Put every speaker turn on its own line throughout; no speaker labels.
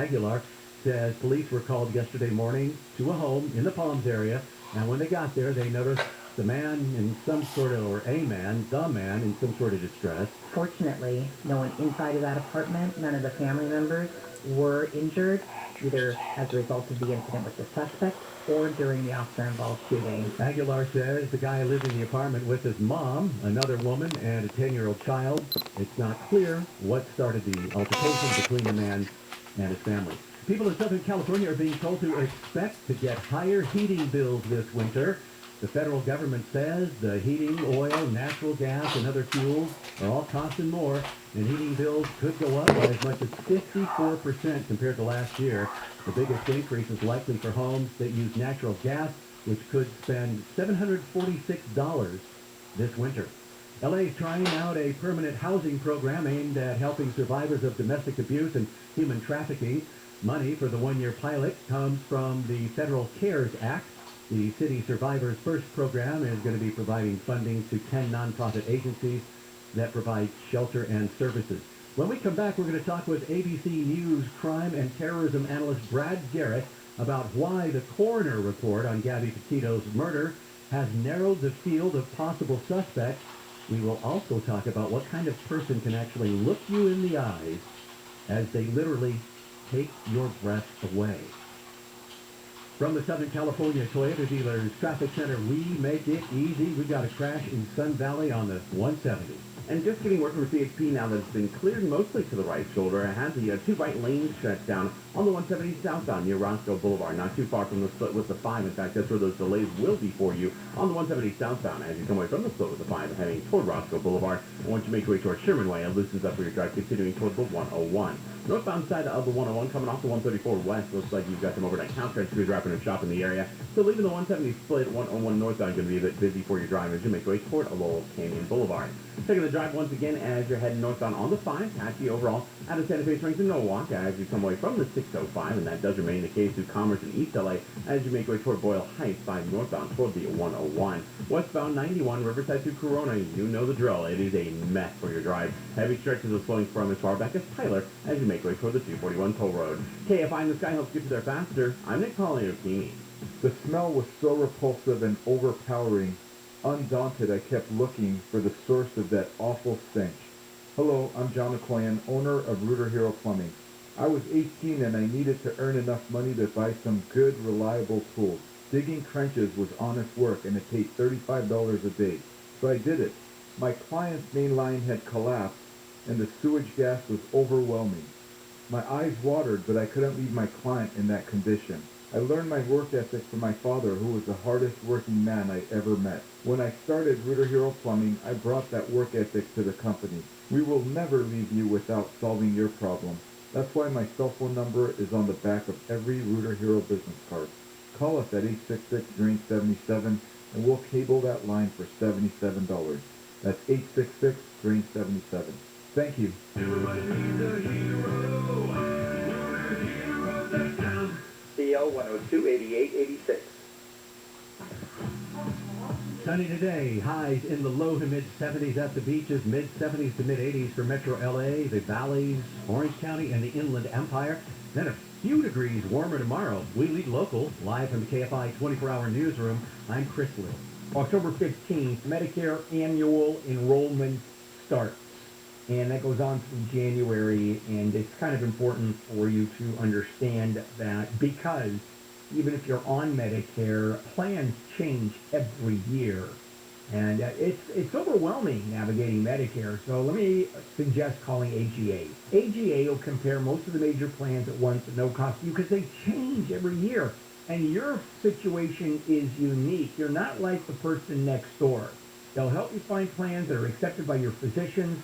Aguilar says police were called yesterday morning to a home in the Palms area, and when they got there, they noticed the man in some sort of, or a man, the man in some sort of distress.
Fortunately, no one inside of that apartment, none of the family members were injured, either as a result of the incident with the suspect or during the officer-involved shooting.
Aguilar says the guy lived in the apartment with his mom, another woman, and a 10-year-old child. It's not clear what started the altercation between the man and his family. People in Southern California are being told to expect to get higher heating bills this winter. The federal government says the heating, oil, natural gas, and other fuels are all costing more, and heating bills could go up by as much as 54% compared to last year. The biggest increase is likely for homes that use natural gas, which could spend $746 this winter. LA is trying out a permanent housing program aimed at helping survivors of domestic abuse and human trafficking. Money for the one-year pilot comes from the Federal CARES Act. The City Survivors First program is going to be providing funding to 10 nonprofit agencies that provide shelter and services. When we come back, we're going to talk with ABC News crime and terrorism analyst Brad Garrett about why the coroner report on Gabby Petito's murder has narrowed the field of possible suspects. We will also talk about what kind of person can actually look you in the eyes as they literally take your breath away. From the Southern California Toyota Dealers Traffic Center, we make it easy. We got a crash in Sun Valley on the 170.
And just getting word from CHP now that it's been cleared mostly to the right shoulder. It has the two right lanes shut down on the 170 southbound near Roscoe Boulevard, not too far from the split with the 5. In fact, that's where those delays will be for you on the 170 southbound as you come away from the split with the 5 and heading toward Roscoe Boulevard. And once you make your way toward Sherman Way, it loosens up for your drive continuing toward the 101. Northbound side of the 101 coming off the 134 west. Looks like you've got some overnight counter crews wrapping a shop in the area. So leaving the 170 split, 101 northbound going to be a bit busy for your drive as you make your way toward Laurel Canyon Boulevard. Taking the drive once again as you're heading northbound on the 5, patchy overall out of Santa Fe Springs and Norwalk as you come away from the 605, and that does remain the case through Commerce and East LA as you make your way toward Boyle Heights, 5 northbound toward the 101. Westbound 91, Riverside through Corona, you know the drill. It is a mess for your drive. Heavy stretches of slowing from as far back as Tyler as you make your way toward the 241 toll road. KFI in the Sky helps get you there faster. I'm Nick Poliokini.
The smell was so repulsive and overpowering. Undaunted, I kept looking for the source of that awful stench. Hello, I'm John McCoyan, owner of Rooter Hero Plumbing. I was 18 and I needed to earn enough money to buy some good, reliable tools. Digging trenches was honest work and it paid $35 a day. So I did it. My client's main line had collapsed and the sewage gas was overwhelming. My eyes watered, but I couldn't leave my client in that condition. I learned my work ethic from my father, who was the hardest working man I ever met. When I started Rooter Hero Plumbing, I brought that work ethic to the company. We will never leave you without solving your problem. That's why my cell phone number is on the back of every Rooter Hero business card. Call us at 866-DRAIN-77 and we'll cable that line for $77. That's 866-DRAIN-77. Thank you.
CL 102-8886.
Sunny today, highs in the low to mid-70s at the beaches, mid-70s to mid-80s for Metro LA, the valleys, Orange County, and the Inland Empire. Then a few degrees warmer tomorrow. We lead local, live from the KFI 24-hour newsroom. I'm Chris Lill.
October 15th, Medicare annual enrollment starts. And that goes on through January, and it's kind of important for you to understand that because even if you're on Medicare, plans change every year. And it's overwhelming navigating Medicare, so let me suggest calling AGA. AGA will compare most of the major plans at once at no cost to you because they change every year. And your situation is unique. You're not like the person next door. They'll help you find plans that are accepted by your physicians,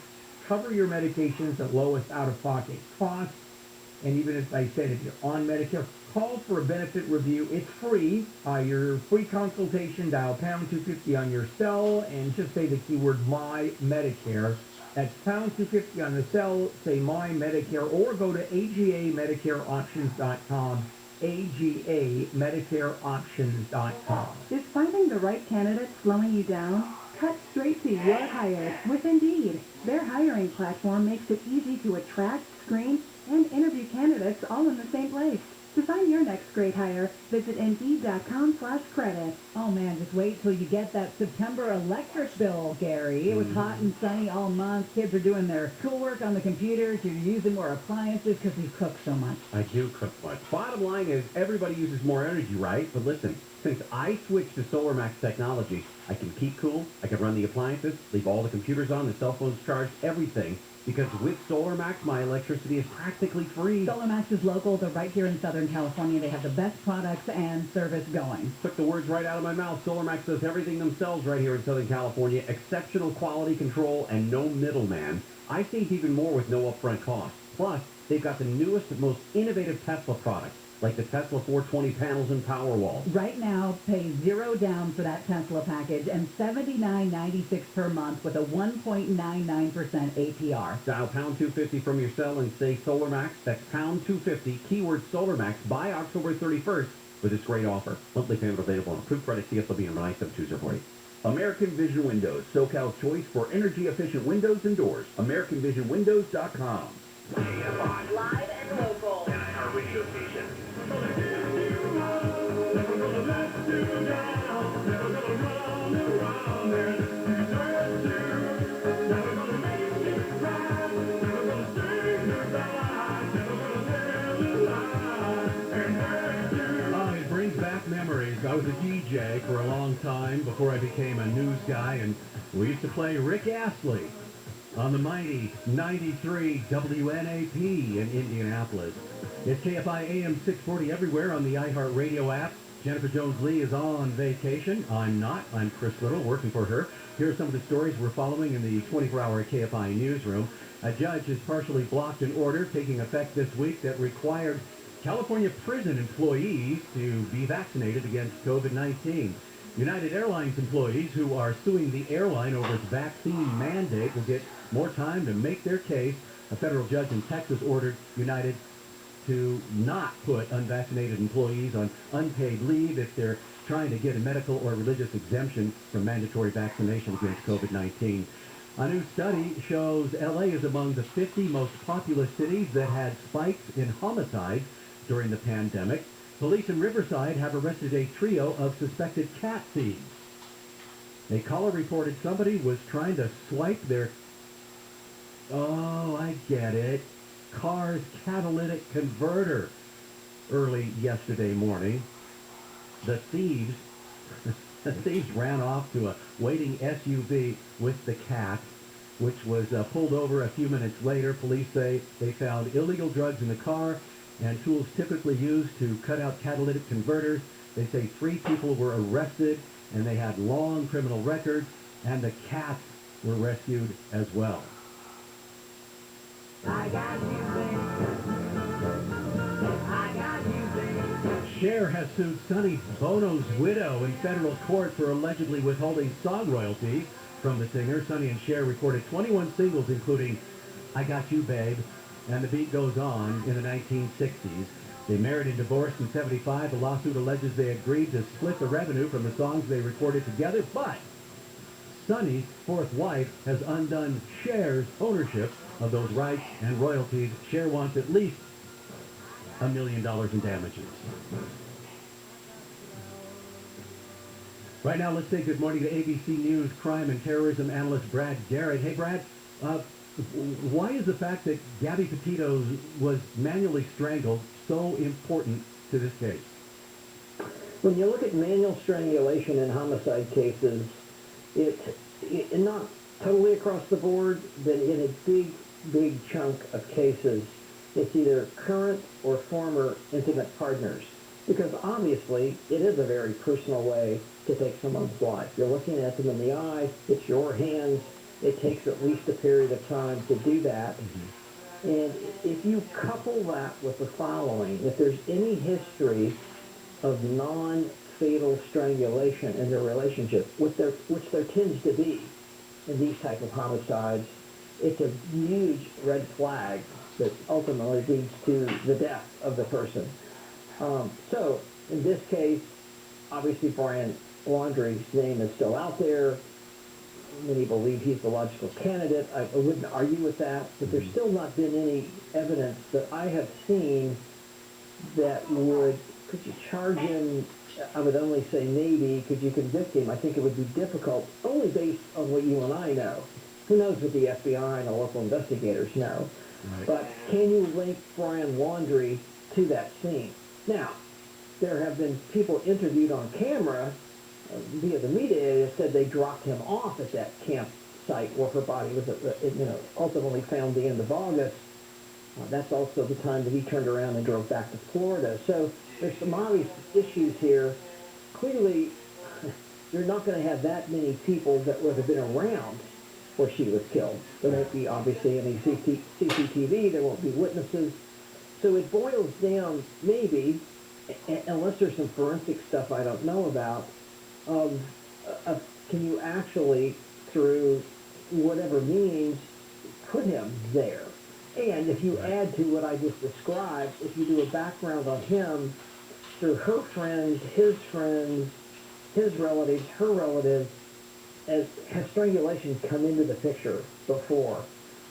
cover your medications at lowest out-of-pocket costs, and even as I said, if you're on Medicare, call for a benefit review. It's free. Your free consultation, dial pound 250 on your cell, and just say the keyword My Medicare. That's pound 250 on the cell, say My Medicare, or go to AGAMedicareOptions.com, AGAMedicareOptions.com.
Is finding the right candidate slowing you down? Cut straight to your hire with Indeed. Their hiring platform makes it easy to attract, screen, and interview candidates all in the same place. To find your next great hire, visit Indeed.com/credit.
Oh man, just wait till you get that September electric bill, Gary. It was hot and sunny all month. Kids are doing their schoolwork on the computers. You're using more appliances because you cook so much.
I do cook much. Bottom line is everybody uses more energy, right? But listen, since I switched to SolarMax technology, I can keep cool, I can run the appliances, leave all the computers on, the cell phones charged, everything. Because with SolarMax, my electricity is practically free.
SolarMax is local. They're right here in Southern California. They have the best products and service going.
Took the words right out of my mouth. SolarMax does everything themselves right here in Southern California. Exceptional quality control and no middleman. I saved even more with no upfront cost. Plus, they've got the newest, most innovative Tesla products, like the Tesla 420 panels and Powerwall.
Right now, pay $0 down for that Tesla package and $79.96 per month with a 1.99% APR.
Dial pound 250 from your cell and say SolarMax. That's pound 250, keyword SolarMax, by October 31st for this great offer. Monthly payment available on approved credit, CSLB number 972040. American Vision Windows, SoCal's choice for energy-efficient windows and doors. AmericanVisionWindows.com.
Live and local.
Our radio station.
It brings back memories. I was a DJ for a long time before I became a news guy, and we used to play Rick Astley on the mighty 93 WNAP in Indianapolis. It's KFI Am 640 everywhere on the iHeartRadio app. Jennifer Jones-Lee is on vacation. I'm not. I'm Chris Little, working for her. Here are some of the stories we're following in the 24-hour KFI newsroom. A judge has partially blocked an order taking effect this week that required California prison employees to be vaccinated against COVID-19. United Airlines employees who are suing the airline over its vaccine mandate will get more time to make their case. A federal judge in Texas ordered United to not put unvaccinated employees on unpaid leave if they're trying to get a medical or religious exemption from mandatory vaccination against COVID-19. A new study shows LA is among the 50 most populous cities that had spikes in homicides during the pandemic. Police in Riverside have arrested a trio of suspected cat thieves. A caller reported somebody was trying to swipe their, I get it, car's catalytic converter early yesterday morning. The thieves ran off to a waiting SUV with the cat, which was pulled over a few minutes later. Police say they found illegal drugs in the car and tools typically used to cut out catalytic converters. They say 3 people were arrested, and they had long criminal records, and the cats were rescued as well.
I got you, babe. I got you, babe.
Cher has sued Sonny Bono's widow in federal court for allegedly withholding song royalties from the singer. Sonny and Cher recorded 21 singles, including I Got You, Babe, and The Beat Goes On in the 1960s. They married and divorced in 75. The lawsuit alleges they agreed to split the revenue from the songs they recorded together, but Sonny's fourth wife has undone Cher's ownership of those rights and royalties. Cher wants at least $1 million in damages. Right now, let's say good morning to ABC News crime and terrorism analyst Brad Garrett. Hey, Brad, why is the fact that Gabby Petito was manually strangled so important to this case?
When you look at manual strangulation in homicide cases, it not totally across the board, but in a big chunk of cases, it's either current or former intimate partners. Because obviously, it is a very personal way to take someone's life. You're looking at them in the eye, it's your hands, it takes at least a period of time to do that. Mm-hmm. And if you couple that with the following, if there's any history of non-fatal strangulation in their relationship, which there tends to be in these type of homicides, it's a huge red flag that ultimately leads to the death of the person. So, in this case, obviously Brian Laundrie's name is still out there. many believe he's the logical candidate. I wouldn't argue with that, but there's still not been any evidence that I have seen that could you charge him? I would only say maybe, could you convict him? I think it would be difficult, only based on what you and I know. Who knows what the FBI and the local investigators know?
Right.
But can you link Brian Laundrie to that scene? Now, there have been people interviewed on camera via the media that said they dropped him off at that campsite where her body was, ultimately found the end of August. That's also the time that he turned around and drove back to Florida. So there's some obvious issues here. Clearly, you're not going to have that many people that would have been around where she was killed. There won't be, obviously, any CCTV. There won't be witnesses. So it boils down, maybe, unless there's some forensic stuff I don't know about, can you actually, through whatever means, put him there? And if you add to what I just described, if you do a background on him through her friends, his relatives, her relatives, has strangulation come into the picture before?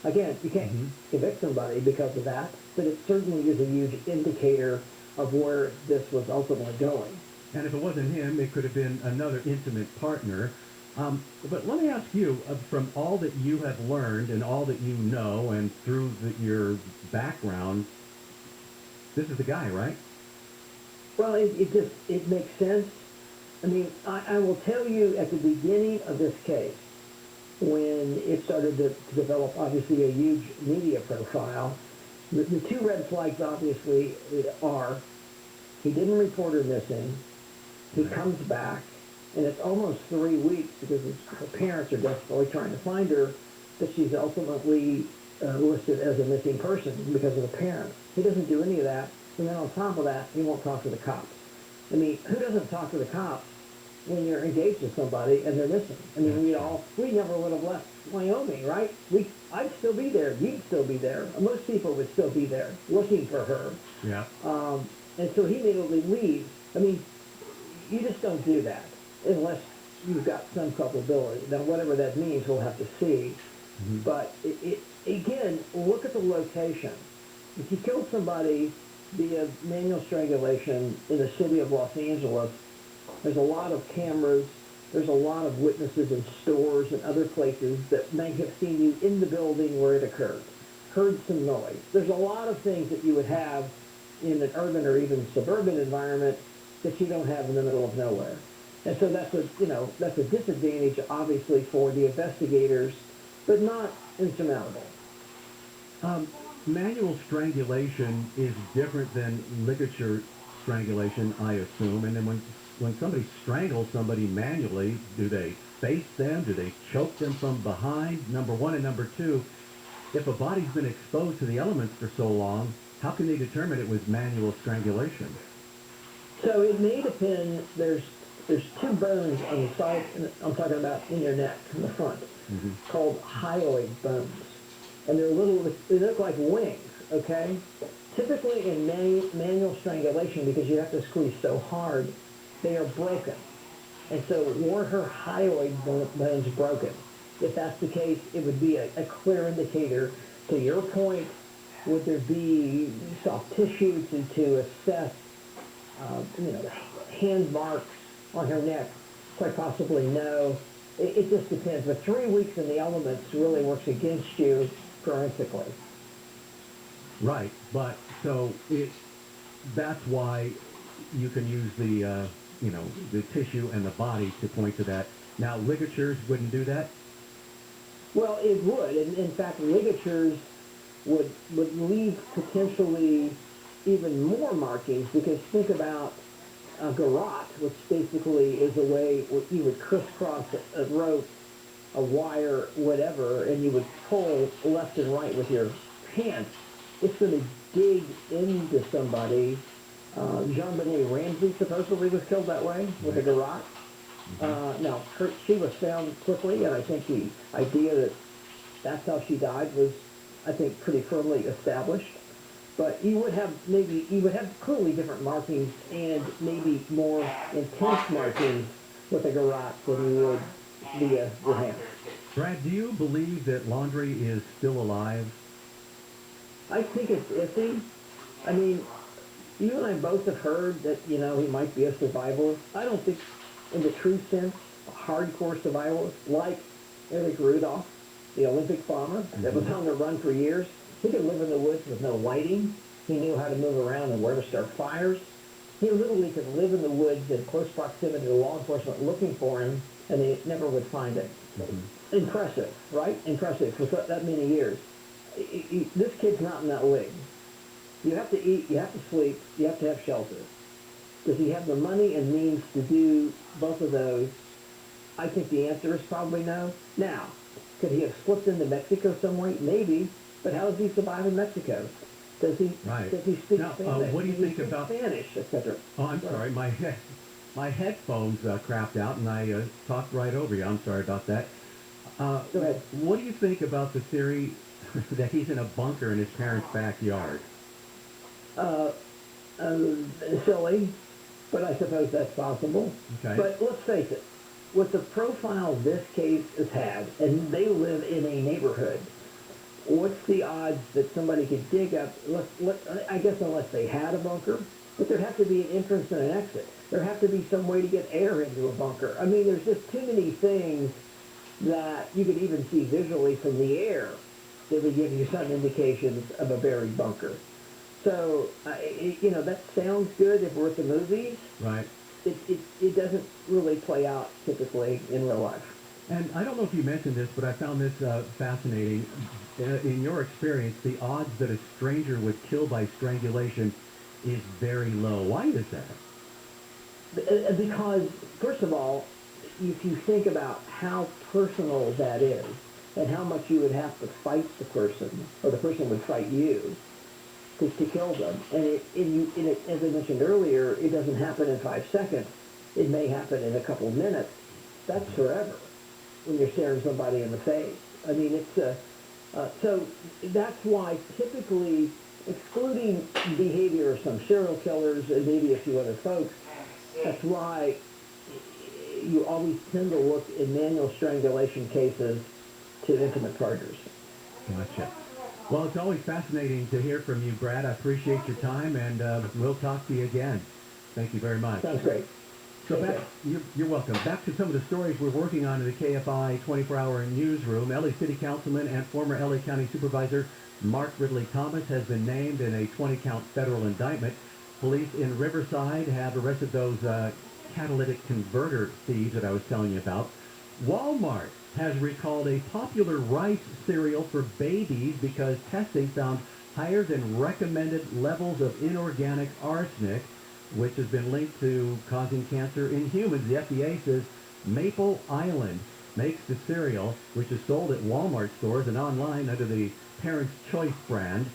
Again, you can't convict somebody because of that, but it certainly is a huge indicator of where this was ultimately going.
And if it wasn't him, it could have been another intimate partner. But let me ask you, from all that you have learned and all that you know and through your background, this is the guy, right?
Well, it makes sense. I mean, I will tell you at the beginning of this case, when it started to develop, obviously, a huge media profile, the two red flags, obviously, are he didn't report her missing, he comes back, and it's almost 3 weeks because her parents are desperately trying to find her, that she's ultimately listed as a missing person because of the parents. He doesn't do any of that, and then on top of that, he won't talk to the cops. I mean, who doesn't talk to the cops when you're engaged with somebody and they're missing? I mean, we never would have left Wyoming, right? I'd still be there. You'd still be there. Most people would still be there looking for her.
Yeah.
And so he immediately leaves. I mean, you just don't do that unless you've got some culpability. Now, whatever that means, we'll have to see. Mm-hmm. But again, look at the location. If you killed somebody via manual strangulation in the city of Los Angeles, there's a lot of cameras, there's a lot of witnesses in stores and other places that may have seen you in the building where it occurred, heard some noise. There's a lot of things that you would have in an urban or even suburban environment that you don't have in the middle of nowhere. And so that's a disadvantage, obviously, for the investigators, but not insurmountable.
Manual strangulation is different than ligature strangulation, I assume. And then when somebody strangles somebody manually, do they face them? Do they choke them from behind? Number one. And number two, if a body's been exposed to the elements for so long, how can they determine it was manual strangulation?
So it may depend. There's two bones on the side, I'm talking about in your neck, in the front, called hyoid bones. And they look like wings, okay? Typically in manual strangulation, because you have to squeeze so hard, they are broken. And so were her hyoid bones broken? If that's the case, it would be a clear indicator. To your point, would there be soft tissue to assess, hand marks on her neck? Quite possibly no. It just depends. But 3 weeks in the elements really works against you forensically.
Right, but so that's why you can use the tissue and the body to point to that. Now, ligatures wouldn't do that?
Well, it would. And in fact, ligatures would leave potentially even more markings, because think about a garrote, which basically is a way where you would crisscross a rope, a wire, whatever, and you would pull left and right with your hands. It's going to dig into somebody. Jean-Benet Ramsey supposedly was killed that way, with a garrote. Now, she was found quickly, and I think the idea that that's how she died was, I think, pretty firmly established. But you would have clearly different markings and maybe more intense markings with a garrote than you would via your hand.
Brad, do you believe that Laundry is still alive?
I think it's iffy. I mean, you and I both have heard that, he might be a survivalist. I don't think, in the true sense, a hardcore survivalist, like Eric Rudolph, the Olympic bomber, that was on the run for years. He could live in the woods with no lighting. He knew how to move around and where to start fires. He literally could live in the woods in close proximity to law enforcement looking for him, and they never would find him. Impressive, right? Impressive for that many years. This kid's not in that league. You have to eat, you have to sleep, you have to have shelter. Does he have the money and means to do both of those? I think the answer is probably no. Now, could he have slipped into Mexico some way? Maybe. But how does he survive in Mexico? Does he speak
Now,
Spanish?
what do you
Does he
think
speak
about
Spanish, etc.?
Oh, I'm sorry. My headphones crapped out, and I talked right over you. I'm sorry about that.
Go ahead.
What do you think about the theory that he's in a bunker in his parents' backyard?
Silly, but I suppose that's possible.
Okay.
But let's face it, with the profile this case has had, and they live in a neighborhood, what's the odds that somebody could dig up, I guess unless they had a bunker, but there'd have to be an entrance and an exit. There'd have to be some way to get air into a bunker. I mean, there's just too many things that you could even see visually from the air that would give you some indications of a buried bunker. So, that sounds good if we're at the movies.
Right.
It doesn't really play out typically in real life.
And I don't know if you mentioned this, but I found this fascinating. In your experience, the odds that a stranger would kill by strangulation is very low. Why is that?
Because, first of all, if you think about how personal that is and how much you would have to fight the person, or the person would fight you, to kill them. And as I mentioned earlier, it doesn't happen in 5 seconds. It may happen in a couple of minutes. That's forever when you're staring somebody in the face. I mean, it's so that's why typically, excluding behavior of some serial killers and maybe a few other folks, that's why you always tend to look in manual strangulation cases to intimate partners.
Gotcha. Well, it's always fascinating to hear from you, Brad. I appreciate your time, and we'll talk to you again. Thank you very much.
Sounds great.
So you're welcome. Back to some of the stories we're working on in the KFI 24-hour newsroom. LA City Councilman and former LA County Supervisor Mark Ridley Thomas has been named in a 20-count federal indictment. Police in Riverside have arrested those catalytic converter thieves that I was telling you about. Walmart has recalled a popular rice cereal for babies because testing found higher than recommended levels of inorganic arsenic, which has been linked to causing cancer in humans. The FDA says Maple Island makes the cereal, which is sold at Walmart stores and online under the Parents' Choice brand.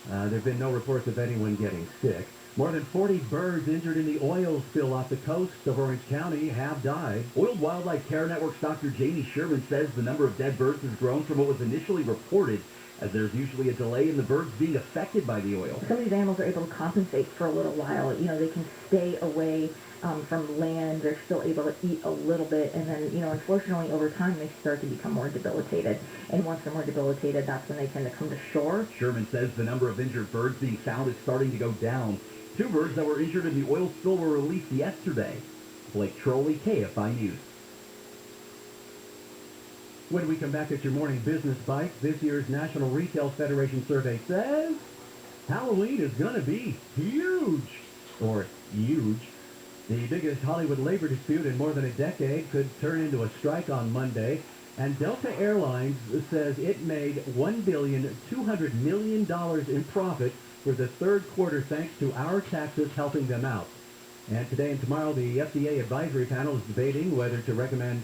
There have been no reports of anyone getting sick. More than 40 birds injured in the oil spill off the coast of Orange County have died. Oil Wildlife Care Network's Dr. Jamie Sherman says the number of dead birds has grown from what was initially reported, as there's usually a delay in the birds being affected by the oil.
Some of these animals are able to compensate for a little while. They can stay away from land. They're still able to eat a little bit, and then, unfortunately, over time, they start to become more debilitated. And once they're more debilitated, that's when they tend to come to shore.
Sherman says the number of injured birds being found is starting to go down. 2 birds that were injured in the oil spill were released yesterday. Blake Trolley, KFI News. When we come back at your morning business bite, this year's National Retail Federation survey says Halloween is going to be huge. Or huge. The biggest Hollywood labor dispute in more than a decade could turn into a strike on Monday. And Delta Airlines says it made $1.2 billion in profit for the third quarter thanks to our taxes helping them out. And today and tomorrow, the FDA advisory panel is debating whether to recommend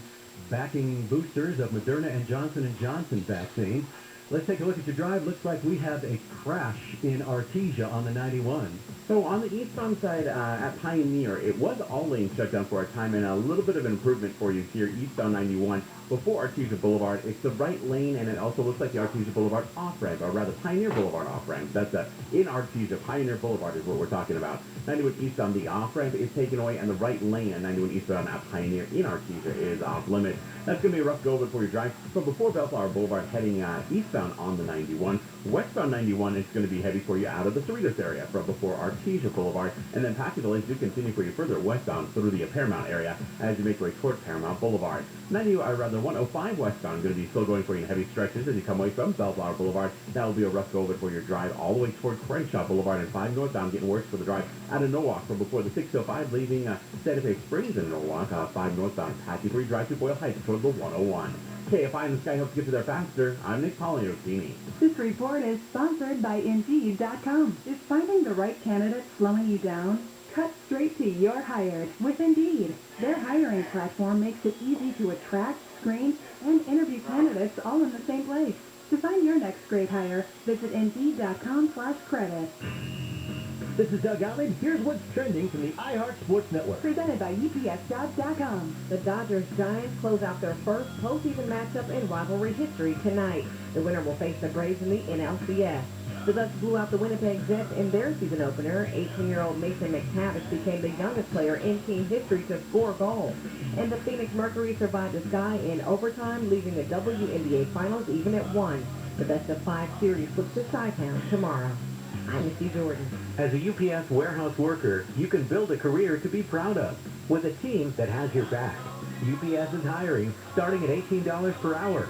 backing boosters of Moderna and Johnson & Johnson vaccine. Let's take a look at your drive. Looks like we have a crash in Artesia on the 91.
So on the eastbound side at Pioneer, it was all lanes shut down for a time, and a little bit of an improvement for you here eastbound 91 before Artesia Boulevard. It's the right lane, and it also looks like the Artesia Boulevard off-ramp, or rather Pioneer Boulevard off-ramp. That's in Artesia. Pioneer Boulevard is what we're talking about. 91 eastbound, the off-ramp is taken away, and the right lane at 91 eastbound at Pioneer in Artesia is off limits. That's going to be a rough go for your drive. So before Bellflower Boulevard, heading eastbound on the 91. Westbound 91 is going to be heavy for you out of the Cerritos area from before Artesia Boulevard. And then passing delays do continue for you further westbound through the Paramount area as you make your way toward Paramount Boulevard. 105 westbound going to be still going for you in heavy stretches as you come away from Bellflower Boulevard. That will be a rough go for your drive all the way toward Crenshaw Boulevard, and 5 northbound getting worse for the drive out of Norwalk from before the 605 leaving Santa Fe Springs in Norwalk. 5 northbound passing for your drive to Boyle Heights toward the 101. KFI and the Sky helps get you there faster. I'm Nick Poliotini.
This report is sponsored by Indeed.com. Is finding the right candidate slowing you down? Cut straight to You're Hired with Indeed. Their hiring platform makes it easy to attract, screen, and interview candidates all in the same place. To find your next great hire, visit Indeed.com/credit.
This is Doug Allen. Here's what's trending from the iHeart Sports Network.
Presented by UPSJobs.com.
The Dodgers-Giants close out their first postseason matchup in rivalry history tonight. The winner will face the Braves in the NLCS. The Ducks blew out the Winnipeg Jets in their season opener. 18-year-old Mason McTavish became the youngest player in team history to score goals. And the Phoenix Mercury survived the Sky in overtime, leaving the WNBA Finals even at 1. The best-of-5 series flips to Chi-Town tomorrow. I'm Misty Jordan.
As a UPS warehouse worker, you can build a career to be proud of with a team that has your back. UPS is hiring, starting at $18 per hour.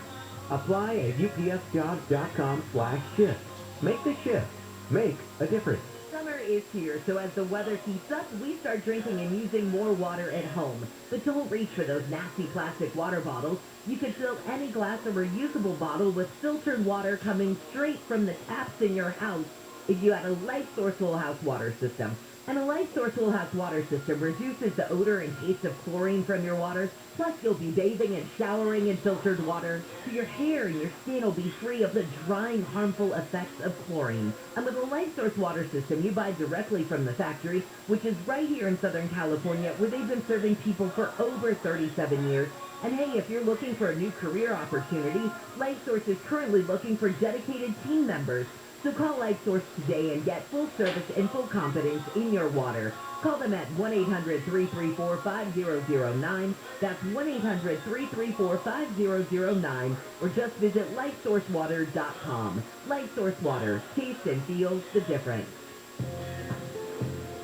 Apply at upsjobs.com/shift. Make the shift. Make a difference.
Summer is here, so as the weather heats up, we start drinking and using more water at home. But don't reach for those nasty plastic water bottles. You can fill any glass or reusable bottle with filtered water coming straight from the taps in your house if you have a Light Source Whole House water system. And a Light Source Whole House water system reduces the odor and taste of chlorine from your water. Plus, you'll be bathing and showering in filtered water, so your hair and your skin will be free of the drying, harmful effects of chlorine. And with a Light Source water system, you buy directly from the factory, which is right here in Southern California, where they've been serving people for over 37 years. And hey, if you're looking for a new career opportunity, Light Source is currently looking for dedicated team members. So call Light Source today and get full service and full confidence in your water. Call them at 1-800-334-5009. That's 1-800-334-5009. Or just visit lightsourcewater.com. Light Source Water. Taste and feel the difference.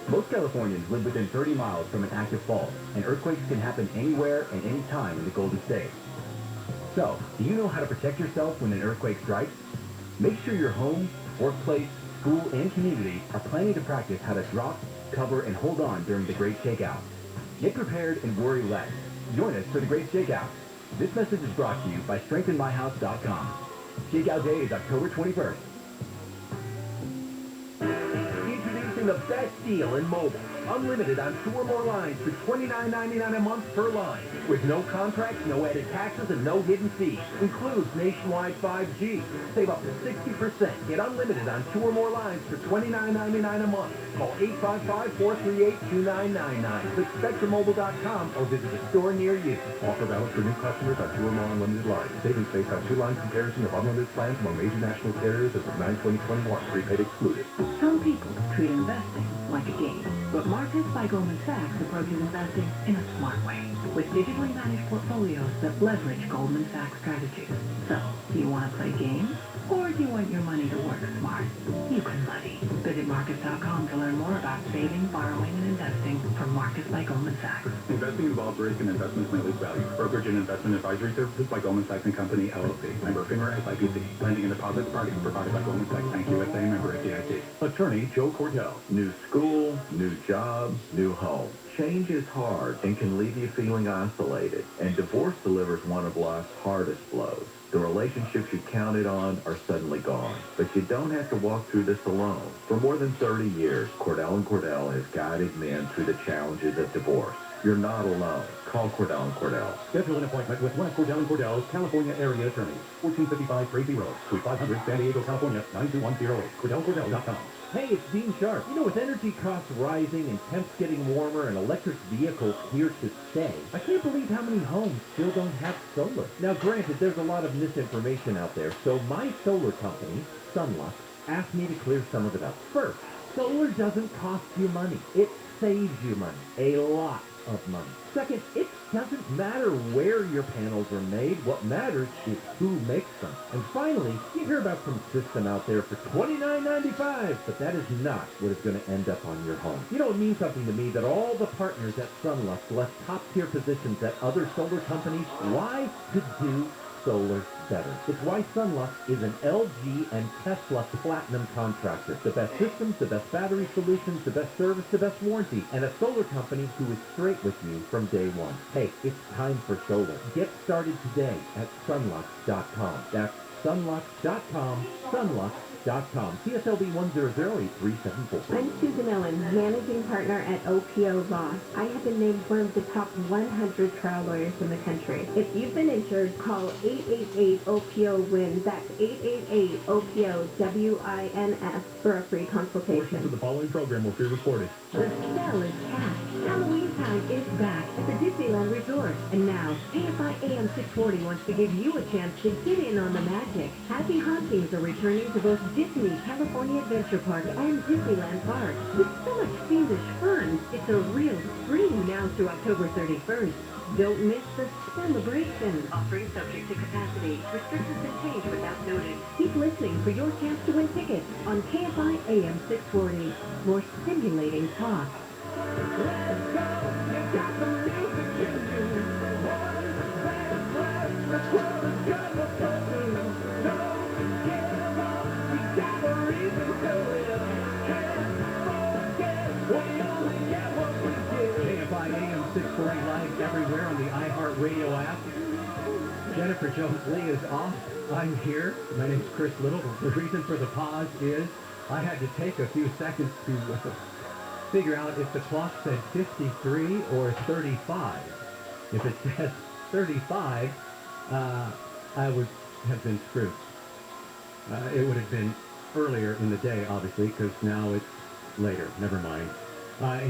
Most Californians live within 30 miles from an active fault, and earthquakes can happen anywhere and any time in the Golden State. So, do you know how to protect yourself when an earthquake strikes? Make sure your home, workplace, school, and community are planning to practice how to drop, cover, and hold on during the Great Shakeout. Get prepared and worry less. Join us for the Great Shakeout. This message is brought to you by StrengthenMyHouse.com. Shakeout Day is October 21st. Introducing the best deal in mobile. Unlimited on 2 or more lines for $29.99 a month per line. With no contracts, no added taxes, and no hidden fees. Includes nationwide 5G. Save up to 60%. Get unlimited on 2 or more lines for $29.99 a month. Call 855-438-2999. Click SpectrumMobile.com or visit a store near you.
Offer valid for new customers on 2 or more unlimited lines. Savings based on 2 line comparison of unlimited plans among major national carriers as of 9/20/21. Prepaid excluded.
Some people treat investing like a game, but Marcus by Goldman Sachs approaches investing in a smart way with digitally managed portfolios that leverage Goldman Sachs strategies. So, do you want to play games or do you want your money to work smart? You can money. Visit Marcus.com to learn more about saving, borrowing, and investing from Marcus by Goldman Sachs.
Investing involves risk and investments may lose value. Brokerage and investment advisory services by Goldman Sachs & Company, LLC. Member FINRA SIPC. Lending and deposits provided by Goldman Sachs Bank USA. Member FDIC.
Attorney Joe Cordell. New school, new jobs, new home. Change is hard and can leave you feeling isolated. And divorce delivers one of life's hardest blows. The relationships you counted on are suddenly gone. But you don't have to walk through this alone. For more than 30 years, Cordell & Cordell has guided men through the challenges of divorce. You're not alone. Call Cordell & Cordell.
Schedule an appointment with one of Cordell & Cordell's California area attorneys. 1455 Crazy Road, Suite 500, San Diego, California, 92108. CordellCordell.com. Hey, it's Dean Sharp. You know, with energy costs rising and temps getting warmer and electric vehicles here to stay, I can't believe how many homes still don't have solar. Now, granted, there's a lot of misinformation out there, so my solar company, Sunlux, asked me to clear some of it up. First, solar doesn't cost you money. It saves you money. A lot of money. Second, it doesn't matter where your panels are made. What matters is who makes them. And finally, you hear about some system out there for $29.95, but that is not what is going to end up on your home. You know, it means something to me that all the partners at Sunlux left top-tier positions at other solar companies. Why? To do solar better. It's why Sunlux is an LG and Tesla Platinum contractor. The best systems, the best battery solutions, the best service, the best warranty, and a solar company who is straight with you from day one. Hey, it's time for solar. Get started today at sunlux.com. That's sunlux.com, sunlux.com. CSLB 1008374.
I'm Susan Owen, managing partner at OPO Law. I have been named one of the top 100 trial lawyers in the country. If you've been injured, call 888-OPO-WIN. That's 888-OPO-WINS for a free consultation.
Portions of the following program will be recorded.
The spell is cast. Halloween time is back at the Disneyland Resort. And now, KFI AM 640 wants to give you a chance to get in on the magic. Happy Hauntings are returning to both Disney California Adventure Park and Disneyland Park. With so much fiendish fun, it's a real scream now through October 31st. Don't miss the celebration. Offering subject to capacity. Restrictions can change without notice. Keep listening for your chance to win tickets on KFI AM 640. More stimulating talk.
KFI AM 640 live everywhere on the iHeartRadio app. Jennifer Jones-Lee is off. I'm here. My name's Chris Little. The reason for the pause is I had to take a few seconds to figure out if the clock said 53 or 35. If it says 35, I would have been screwed. It would have been earlier in the day, obviously, because now it's later. Never mind.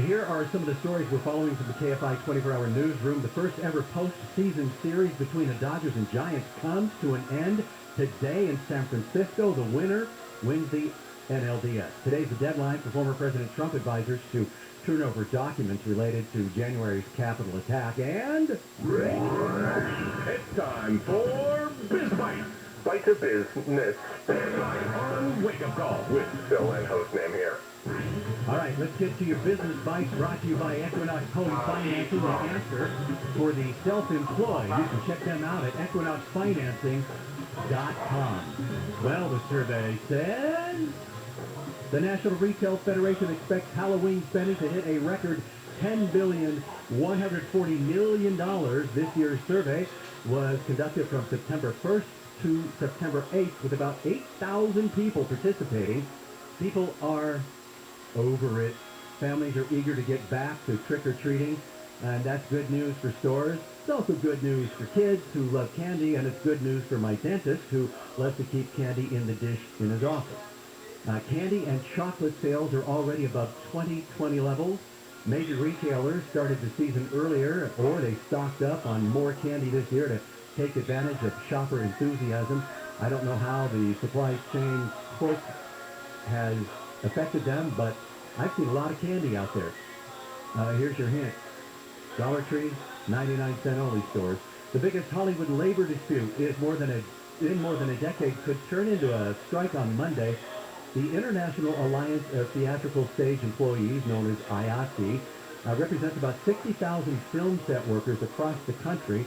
Here are some of the stories we're following from the KFI 24-hour newsroom. The first ever postseason series between the Dodgers and Giants comes to an end today in San Francisco. The winner wins the NLDS. Today's the deadline for former President Trump advisors to turn over documents related to January's Capitol attack. And
it's time for Biz Bite. Bite to business. On Wake Up Call with Phil and host name here.
All right, let's get to your business bites brought to you by Equinox Home Financing, the answer for the self-employed. You can check them out at equinoxfinancing.com. Well, the survey says the National Retail Federation expects Halloween spending to hit a record $10,140 million. This year's survey was conducted from September 1st to September 8th with about 8,000 people participating. People are over it. Families are eager to get back to trick-or-treating, and that's good news for stores. It's also good news for kids who love candy, and it's good news for my dentist who loves to keep candy in the dish in his office. Candy and chocolate sales are already above 2020 levels. Major retailers started the season earlier, or they stocked up on more candy this year to take advantage of shopper enthusiasm. I don't know how the supply chain quote has affected them, but I've seen a lot of candy out there. Here's your hint. Dollar Tree, 99-cent only stores. The biggest Hollywood labor dispute in more than a decade could turn into a strike on Monday. The International Alliance of Theatrical Stage Employees, known as IATSE, represents about 60,000 film set workers across the country.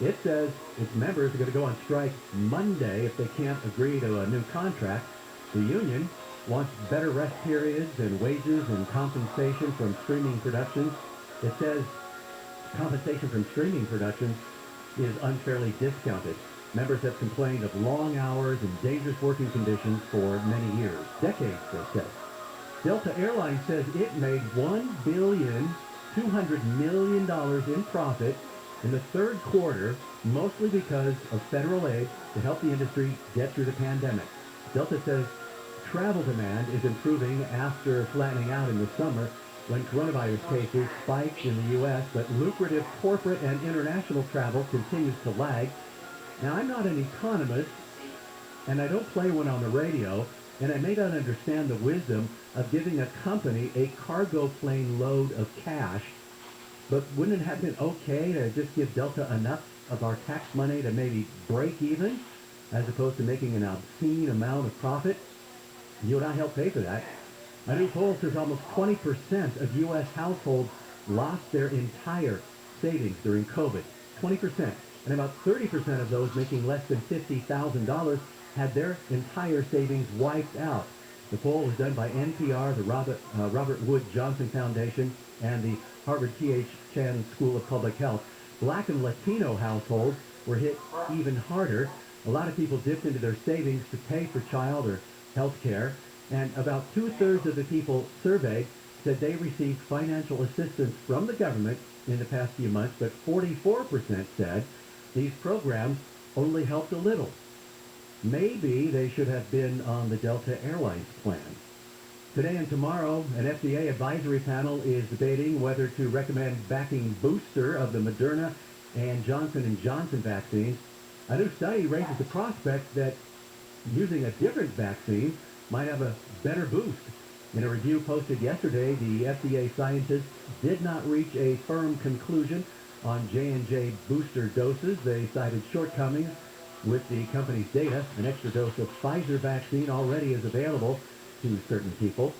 It says its members are going to go on strike Monday if they can't agree to a new contract. The union wants better rest periods and wages and compensation from streaming productions. It says compensation from streaming productions is unfairly discounted. Members have complained of long hours and dangerous working conditions for many years, decades, they say. Delta Airlines says it made $1,200 million in profit in the third quarter, mostly because of federal aid to help the industry get through the pandemic. Delta says travel demand is improving after flattening out in the summer when coronavirus cases spiked in the U.S., but lucrative corporate and international travel continues to lag. Now, I'm not an economist, and I don't play one on the radio, and I may not understand the wisdom of giving a company a cargo plane load of cash, but wouldn't it have been okay to just give Delta enough of our tax money to maybe break even, as opposed to making an obscene amount of profit? You and I help pay for that. A new poll says almost 20% of U.S. households lost their entire savings during COVID. 20%. And about 30% of those making less than $50,000 had their entire savings wiped out. The poll was done by NPR, the Robert Wood Johnson Foundation, and the Harvard T.H. Chan School of Public Health. Black and Latino households were hit even harder. A lot of people dipped into their savings to pay for child or health care, and about 2/3 of the people surveyed said they received financial assistance from the government in the past few months, but 44% said these programs only helped a little. Maybe they should have been on the Delta Airlines plan. Today and tomorrow, an FDA advisory panel is debating whether to recommend backing booster of the Moderna and Johnson & Johnson vaccines. A new study raises the prospect that using a different vaccine might have a better boost. In a review posted yesterday, the FDA scientists did not reach a firm conclusion on J&J booster doses. They cited shortcomings with the company's data. An extra dose of Pfizer vaccine already is available to certain people.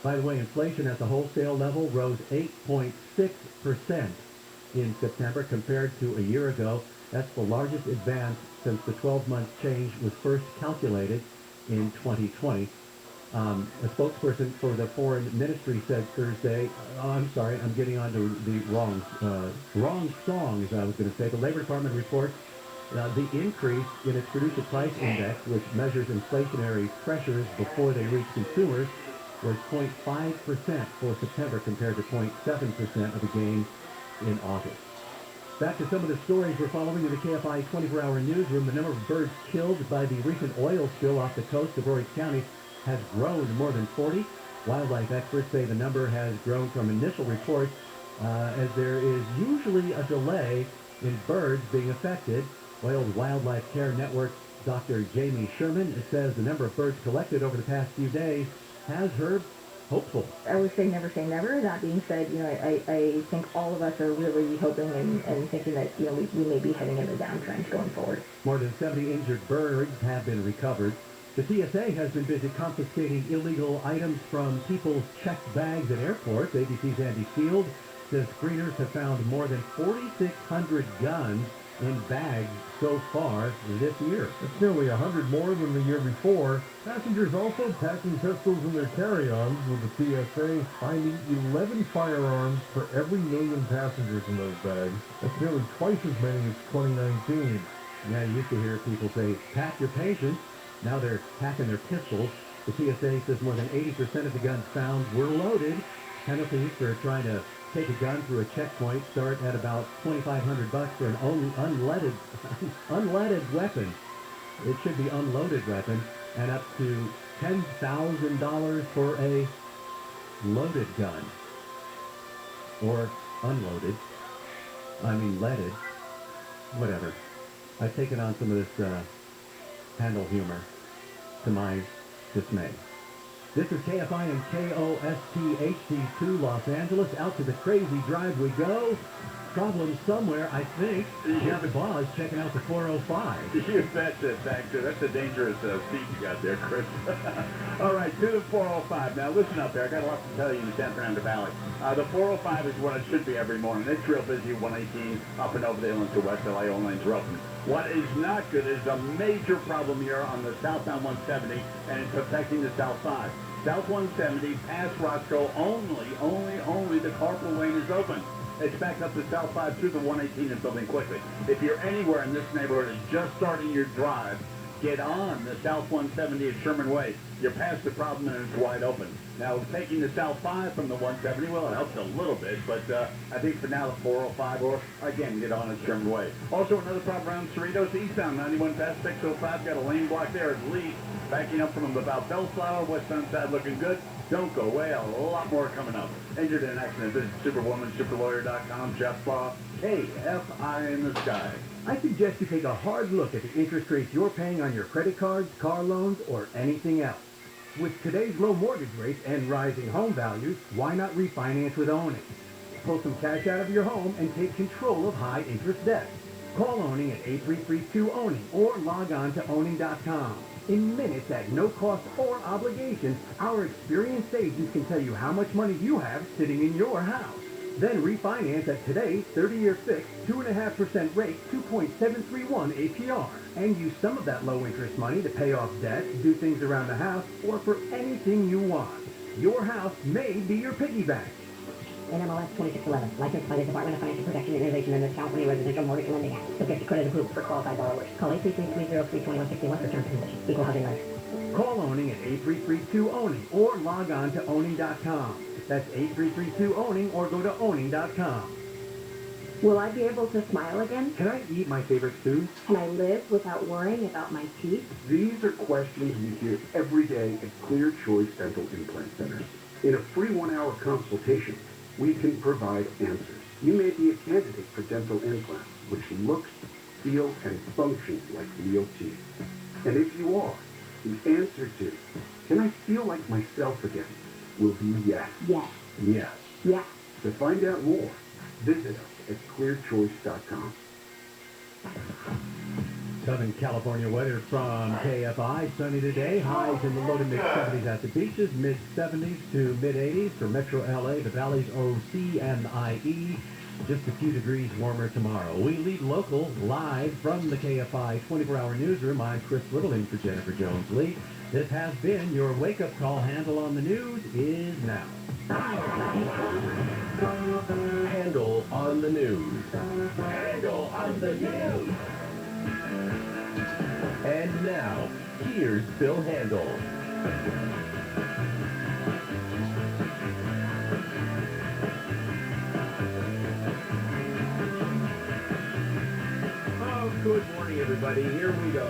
By the way, inflation at the wholesale level rose 8.6% in September compared to a year ago. That's the largest advance since the 12-month change was first calculated in 2020. A spokesperson for the Foreign Ministry said Thursday, I'm sorry, I'm getting onto the wrong song, as I was going to say. The Labor Department reports the increase in its producer price index, which measures inflationary pressures before they reach consumers, was 0.5% for September compared to 0.7% of a gain in August. Back to some of the stories we're following in the KFI 24-hour newsroom. The number of birds killed by the recent oil spill off the coast of Orange County has grown to more than 40. Wildlife experts say the number has grown from initial reports as there is usually a delay in birds being affected. Oil's Wildlife Care Network Dr. Jamie Sherman says the number of birds collected over the past few days has her hopeful.
I would say never. That being said, I think all of us are really hoping and thinking that, we may be heading in a downtrend going forward.
More than 70 injured birds have been recovered. The TSA has been busy confiscating illegal items from people's checked bags at airports. ABC's Andy Field says screeners have found more than 4,600 guns in bags so far this year.
That's nearly 100 more than the year before. Passengers also packing pistols in their carry-ons, with the TSA finding 11 firearms for every million passengers in those bags. That's nearly twice as many as 2019.
Yeah, you used to hear people say, pack your patience. Now they're packing their pistols. The TSA says more than 80% of the guns found were loaded. Penalties for trying to take a gun through a checkpoint start at about $2,500 for an unleaded weapon. It should be unloaded weapon, and up to $10,000 for a loaded gun. Or unloaded. Leaded. Whatever. I've taken on some of this handle humor to my dismay. This is KFI and KOST HD2 Los Angeles. Out to the crazy drive we go. Problem somewhere, I think. Jeff Boz checking out the 405.
You betcha. Thanks. That's a dangerous seat you got there, Chris. All right, to the 405. Now, listen up there. I got a lot to tell you in the 10th Round Valley. The 405 is what it should be every morning. It's real busy, 118 up and over the hill into West LA. All lanes are open. What is not good is a major problem here on the southbound 170, and it's affecting the south side. South 170, past Roscoe, only the carpool lane is open. It's back up the south side through the 118 and building quickly. If you're anywhere in this neighborhood and just starting your drive, get on the South 170 at Sherman Way. You're past the problem and it's wide open. Now, taking the South 5 from the 170, well, it helps a little bit, but I think for now the 405, or again, get on at Sherman Way. Also, another problem around Cerritos, eastbound 91 past 605, got a lane block there at least. Backing up from about Bellflower, westbound side looking good. Don't go away, a lot more coming up. Injured in an accident, visit Superwoman, superlawyer.com, Jeff Law, KFI in the sky.
I suggest you take a hard look at the interest rates you're paying on your credit cards, car loans, or anything else. With today's low mortgage rates and rising home values, why not refinance with owning? Pull some cash out of your home and take control of high-interest debt. Call Owning at 8332-OWNING or log on to owning.com. In minutes at no cost or obligation, our experienced agents can tell you how much money you have sitting in your house. Then refinance at today's 30-year fixed, 2.5% rate, 2.731 APR. And use some of that low-interest money to pay off debt, do things around the house, or for anything you want. Your house may be your piggy bank.
NMLS 2611, licensed by the Department of Financial Protection and Innovation and the California Residential Mortgage Lending Act. Subject to credit approval for qualified borrowers. Call 833-303-2161 for terms and conditions. Equal housing lender.
Call Owning at 8332-OWNING or log on to owning.com. That's 8332-OWNING or go to owning.com.
Will I be able to smile again?
Can I eat my favorite foods?
Can I live without worrying about my teeth?
These are questions you hear every day at Clear Choice Dental Implant Centers. In a free 1-hour consultation, we can provide answers. You may be a candidate for dental implants, which looks, feels, and functions like real teeth. And if you are, the answer to, can I feel like myself again, will be yes.
Yes.
Yes.
Yes.
To find out more, visit us at clearchoice.com.
Southern California weather from KFI. Sunny today. Highs in the low to mid-70s at the beaches. Mid-70s to mid-80s for Metro LA, the valleys OC and IE. Just a few degrees warmer tomorrow. We lead local live from the KFI 24-hour newsroom. I'm Chris Little in for Jennifer Jones-Lee. This has been your wake-up call. Handle on the news is now.
Handle on the news. Handle on the news. And now, here's Bill Handel.
Oh, good morning, everybody. Here we go.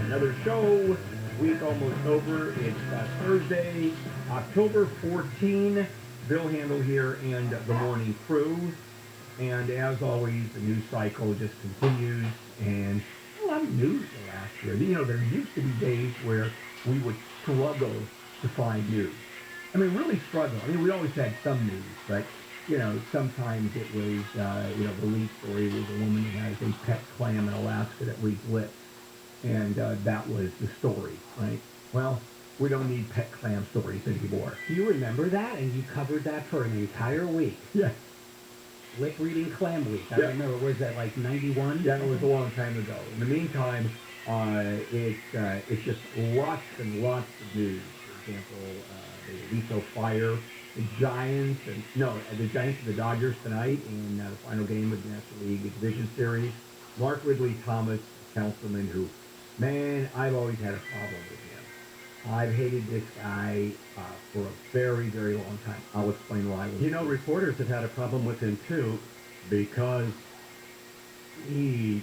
Another show. Week almost over. It's Thursday, October 14. Bill Handel here and the morning crew. And as always, the news cycle just continues. And a lot of news last year. You know, there used to be days where we would struggle to find news. I mean, really struggle. I mean, we always had some news, but, you know, sometimes it was, you know, the lead story was a woman who has a pet clam in Alaska that leaks lips. And that was the story, right? Well, we don't need pet clam stories anymore. Do you remember that? And you covered that for an entire week. Yeah. Lip reading clam week. I remember, was that like 91? Yeah, it was a long time ago. In the meantime, it's just lots and lots of news. For example, the Louisville fire, the Giants, and the Dodgers tonight in the final game of the National League Division Series. Mark Ridley Thomas, councilman who, man, I've always had a problem with him. I've hated this guy for a very, very long time. I'll explain why.
You know, reporters have had a problem with him, too, because he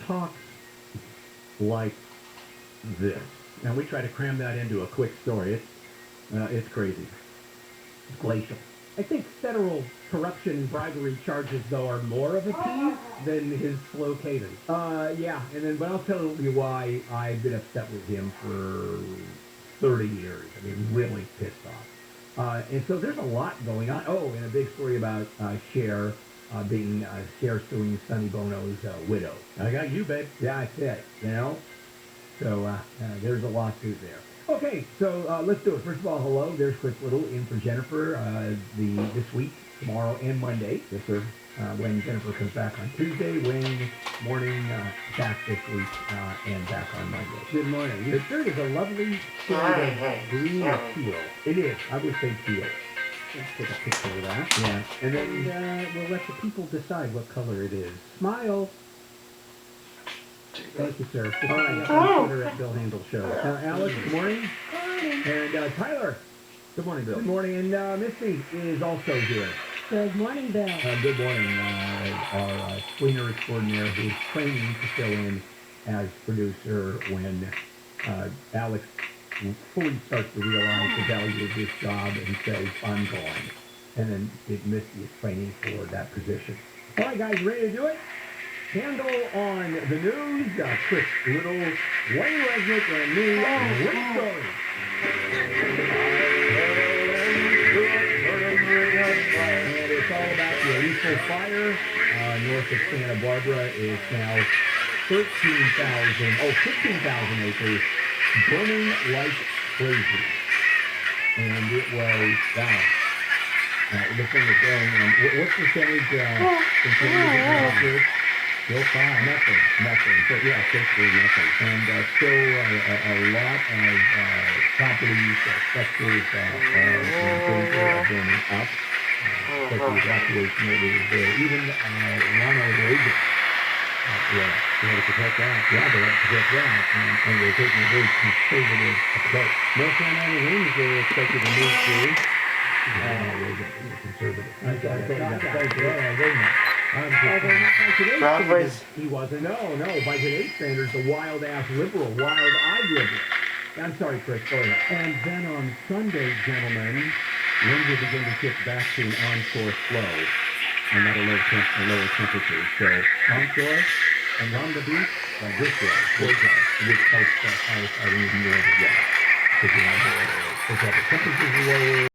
talks like this. Now, we try to cram that into a quick story. It's crazy. It's glacial.
I think federal corruption and bribery charges, though, are more of a tease than his slow cadence. Yeah, but I'll tell you why I've been upset with him for 30 years. I mean, really pissed off. And so there's a lot going on. Oh, and a big story about Cher suing Sonny Bono's widow.
I got you, babe.
Yeah, that's it, you know? So there's a lawsuit there. Okay, so let's do it. First of all, hello. There's Chris Little in for Jennifer this week, tomorrow, and Monday. Yes, sir. When Jennifer comes back on Tuesday, Wayne morning back this week, and back on Monday. Good morning. Your shirt is a lovely shade of green or teal. It is. I would say teal. Let's take a picture of that. Yeah. And then we'll let the people decide what color it is. Smile. Thank you, sir. Just
All right.
on Twitter at Bill Handel Show.
Alex, good morning. And Tyler,
Good morning, Bill.
Good morning, and Misty is also here.
Good morning, Bill.
Good morning. Our cleaner extraordinaire who's training to fill in as producer when Alex fully starts to realize the value of this job and says, I'm gone. And then Misty is training for that position. All right, guys, ready to do it? Handle on the news, Chris Little, Wayne Resnick, and me, Rick Story. And it's all about the lethal fire north of Santa Barbara. Is now 15,000 acres burning like crazy. And it was, wow. The thing is going, what's the percentage still fine. Nothing. So, yeah, basically nothing. And still a lot of properties, structures are in danger of burning up. Especially evacuation orders there. Even one of the agents. They had to protect that. Yeah, they had to protect that. And they're taking a very conservative approach. North Carolina winds are expected to move through. Conservative. He wasn't. No. By today's standards, a wild-ass liberal, wild-eyed liberal. I'm sorry, Chris. Go ahead.
And then on Sunday, gentlemen, winds will begin to shift back to an onshore flow and at a lower temperature. So onshore and on the beach, this way, which helps out even more. Yeah. Because the temperatures are lower.